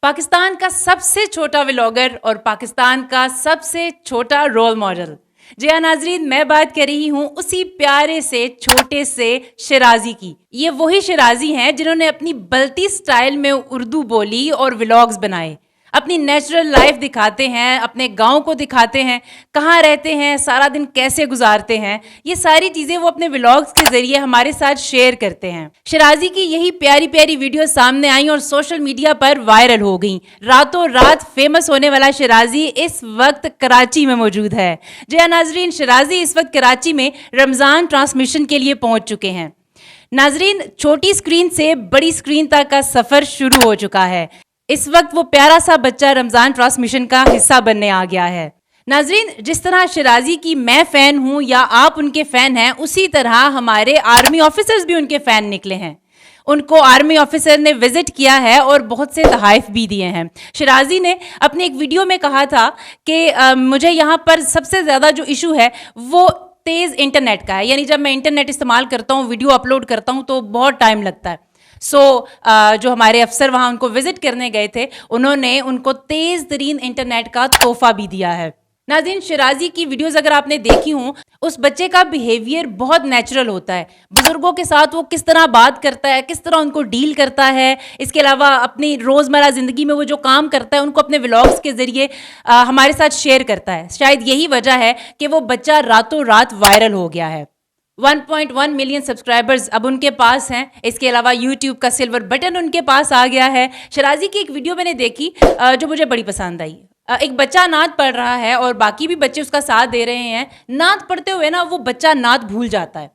पाकिस्तान का सबसे छोटा व्लॉगर और पाकिस्तान का सबसे छोटा रोल मॉडल। जी हाँ नाजरीन, मैं बात कर रही हूँ उसी प्यारे से छोटे से शिराजी की। ये वही शिराजी हैं जिन्होंने अपनी बल्टी स्टाइल में उर्दू बोली और व्लॉग्स बनाए। अपनी नेचुरल लाइफ दिखाते हैं, अपने गांव को दिखाते हैं, कहाँ रहते हैं, सारा दिन कैसे गुजारते हैं। ये सारी चीज़ें वो अपने व्लॉग्स के जरिए हमारे साथ शेयर करते हैं। शिराजी की यही प्यारी प्यारी वीडियो सामने आई और सोशल मीडिया पर वायरल हो गई। रातों रात फेमस होने वाला शिराजी इस वक्त कराची में मौजूद है। जी हाँ नाजरीन, शिराजी इस वक्त कराची में रमज़ान ट्रांसमिशन के लिए पहुंच चुके हैं। नाजरीन, छोटी स्क्रीन से बड़ी स्क्रीन तक का सफ़र शुरू हो चुका है। इस वक्त वो प्यारा सा बच्चा रमज़ान ट्रांसमिशन का हिस्सा बनने आ गया है। नाजरीन, जिस तरह शिराजी की मैं फ़ैन हूँ या आप उनके फ़ैन हैं, उसी तरह हमारे आर्मी ऑफिसर्स भी उनके फ़ैन निकले हैं। उनको आर्मी ऑफिसर ने विजिट किया है और बहुत से तहाइफ भी दिए हैं। शिराजी ने अपने एक वीडियो में कहा था कि मुझे यहाँ पर सबसे ज़्यादा जो इशू है वो तेज़ इंटरनेट का है। यानी जब मैं इंटरनेट इस्तेमाल करता हूँ, वीडियो अपलोड करता हूँ तो बहुत टाइम लगता है। जो हमारे अफसर वहाँ उनको विजिट करने गए थे, उन्होंने उनको तेज़ तरीन इंटरनेट का तोहफा भी दिया है। नाज़रीन, शिराजी की वीडियोस अगर आपने देखी हों, उस बच्चे का बिहेवियर बहुत नेचुरल होता है। बुजुर्गों के साथ वो किस तरह बात करता है, किस तरह उनको डील करता है, इसके अलावा अपनी रोज़मर्रा ज़िंदगी में वो जो काम करता है उनको अपने व्लॉग्स के ज़रिए हमारे साथ शेयर करता है। शायद यही वजह है कि वो बच्चा रातों रात वायरल हो गया है। 1.1 मिलियन सब्सक्राइबर्स अब उनके पास हैं। इसके अलावा यूट्यूब का सिल्वर बटन उनके पास आ गया है। शिराजी की एक वीडियो मैंने देखी जो मुझे बड़ी पसंद आई। एक बच्चा नात पढ़ रहा है और बाकी भी बच्चे उसका साथ दे रहे हैं। नात पढ़ते हुए ना वो बच्चा नात भूल जाता है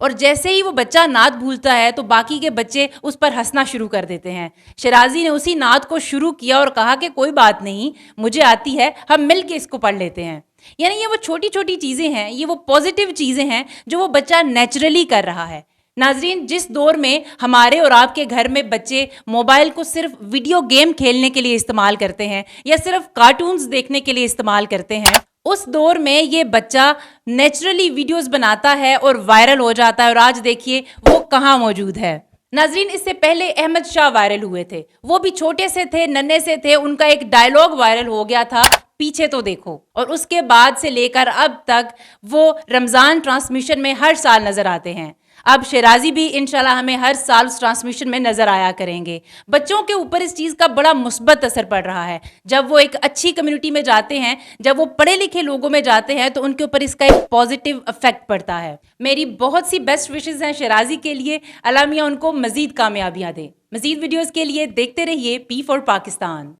और जैसे ही वो बच्चा नात भूलता है तो बाकी के बच्चे उस पर हंसना शुरू कर देते हैं। शिराजी ने उसी नात को शुरू किया और कहा कि कोई बात नहीं, मुझे आती है, हम मिल के इसको पढ़ लेते हैं। यानी ये वो छोटी छोटी चीज़ें हैं, ये वो पॉजिटिव चीज़ें हैं जो वो बच्चा नेचुरली कर रहा है। नाजरीन, जिस दौर में हमारे और आपके घर में बच्चे मोबाइल को सिर्फ वीडियो गेम खेलने के लिए इस्तेमाल करते हैं या सिर्फ कार्टून्स देखने के लिए इस्तेमाल करते हैं, उस दौर में ये बच्चा नेचुरली वीडियोस बनाता है और वायरल हो जाता है। और आज देखिए वो कहाँ मौजूद है। नाजरीन, इससे पहले अहमद शाह वायरल हुए थे। वो भी छोटे से थे, नन्हे से थे। उनका एक डायलॉग वायरल हो गया था, पीछे तो देखो। और उसके बाद से लेकर अब तक वो रमज़ान ट्रांसमिशन में हर साल नज़र आते हैं। अब शिराजी भी इंशाल्लाह हमें हर साल उस ट्रांसमिशन में नज़र आया करेंगे। बच्चों के ऊपर इस चीज़ का बड़ा मुस्बत असर पड़ रहा है। जब वो एक अच्छी कम्युनिटी में जाते हैं, जब वो पढ़े लिखे लोगों में जाते हैं तो उनके ऊपर इसका एक पॉजिटिव इफेक्ट पड़ता है। मेरी बहुत सी बेस्ट विशेज़ हैं शिराजी के लिए। अल्लाह मियां उनको मज़ीद कामयाबियाँ दे। मज़ीद वीडियोज़ के लिए देखते रहिए P4 पाकिस्तान।